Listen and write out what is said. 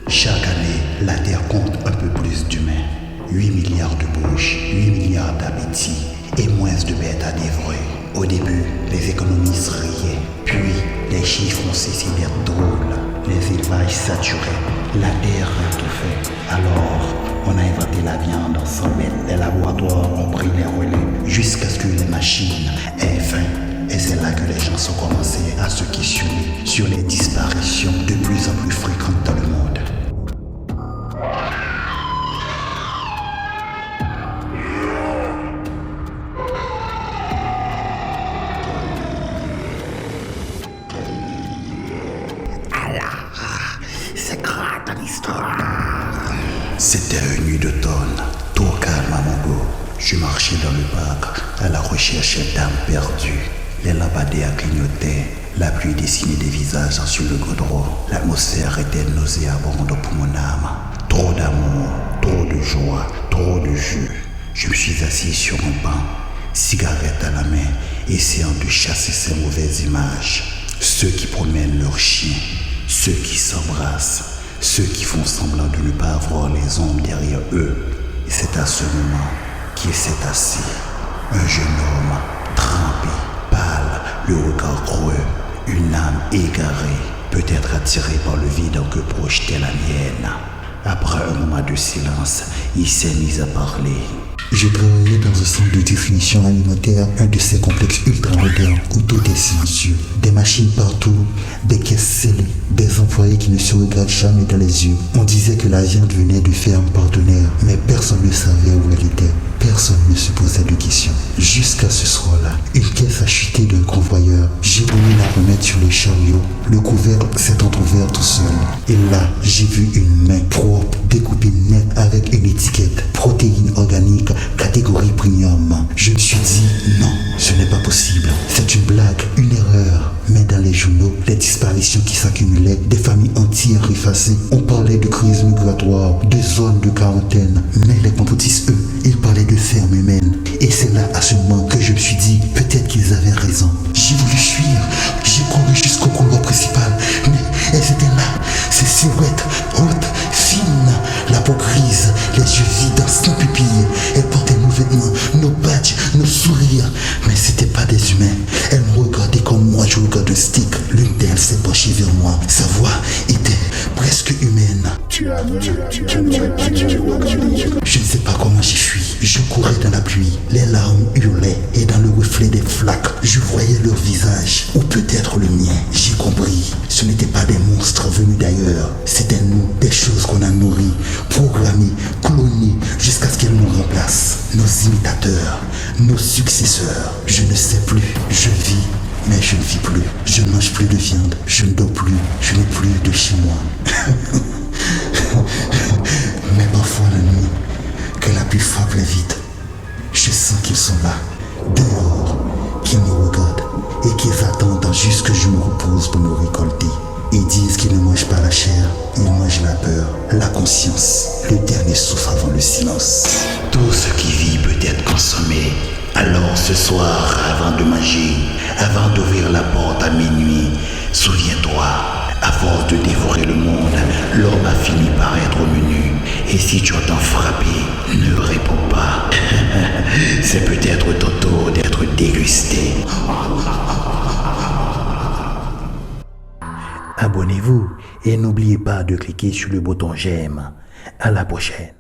Chaque année, la Terre compte un peu plus d'humains. 8 milliards de bouches, 8 milliards d'appétits et moins de bêtes à dévorer. Au début, les économistes riaient, puis les chiffres ont cessé d'être drôles. Les élevages saturés, la terre étouffait. Alors, on a inventé la viande sans bête. Les laboratoires ont pris les relais jusqu'à ce que les machines aient faim. Et c'est là que les gens ont commencé à se questionner sur les disparitions de plus en plus fréquentes dans le monde. C'est grave ton histoire. C'était une nuit d'automne, tout calme à Mongo. Je marchais dans le parc à la recherche d'âmes perdues. Les lampadaires clignotaient, la pluie dessinait des visages sur le goudron. L'atmosphère était nauséabonde pour mon âme. Trop d'amour, trop de joie, trop de jus. Je me suis assis sur un banc, cigarette à la main, essayant de chasser ces mauvaises images. Ceux qui promènent leurs chiens, ceux qui s'embrassent, ceux qui font semblant de ne pas voir les ombres derrière eux. Et c'est à ce moment qu'il s'est assis. Un jeune homme, trempé, pâle, le regard creux, une âme égarée, peut-être attirée par le vide que projetait la mienne. Après un moment de silence, il s'est mis à parler. Je travaillais dans un centre de définition alimentaire, un de ces complexes ultra modernes où tout est silencieux. Des machines partout, des caisses scellées, des employés qui ne se regardent jamais dans les yeux. On disait que la viande venait de fermes partenaires, mais personne ne savait où elle était. Personne ne se posait de questions. Jusqu'à ce soir-là, une caisse a chuté d'un convoyeur. J'ai voulu la remettre sur le chariot. Le couvercle s'est entrouvert tout seul. Et là, j'ai vu une main propre, découpée net avec une étiquette. Protéines organiques, catégorie premium. Je me suis dit, non, ce n'est pas possible. C'est une blague, une erreur. Mais dans les journaux, les disparitions qui s'accumulaient, des familles entières effacées. On parlait de crise migratoire, de zones de quarantaine. Mais les complotistes, eux, ils parlaient de ferme humaine. Et c'est là, à ce moment, que je me suis dit, peut-être qu'ils avaient raison. J'ai voulu fuir, j'ai couru jusqu'au couloir principal. Mais elles étaient là, ces silhouettes hautes, fines, la peau grise, les yeux vides, sans pupille. Elles portaient nos vêtements, nos badges, nos sourires. Mais c'était pas des humains. Elles me regardaient comme moi, je regarde un stick. L'une d'elles s'est penchée vers moi. Sa voix était presque humaine. Je ne sais pas comment j'ai fui. Je courais dans la pluie. Les larmes hurlaient et dans le reflet des flaques, je voyais leur visage. Ou peut-être le mien. J'ai compris. Ce n'étaient pas des monstres venus d'ailleurs. C'était nous, des choses qu'on a nourries, programmées, clonées, jusqu'à ce qu'elles nous remplacent. Nos imitateurs, nos successeurs. Je ne sais plus. Je vis. Mais je ne vis plus. Je ne mange plus de viande. Je ne dors plus. Je n'ai plus de chez moi. Mais parfois la nuit, que la pluie frappe les vides, je sens qu'ils sont là, dehors, qu'ils me regardent et qu'ils attendent juste que je me repose pour me récolter. Ils disent qu'ils ne mangent pas la chair, ils mangent la peur, la conscience, le dernier souffle avant le silence. Tout ce qui vit peut être consommé. Alors ce soir, avant de manger, avant d'ouvrir la porte à minuit, souviens-toi, à force de dévorer le monde, l'homme a fini par être au menu. Et si tu entends frapper, ne réponds pas. C'est peut-être ton tour d'être dégusté. Abonnez-vous et n'oubliez pas de cliquer sur le bouton j'aime. À la prochaine.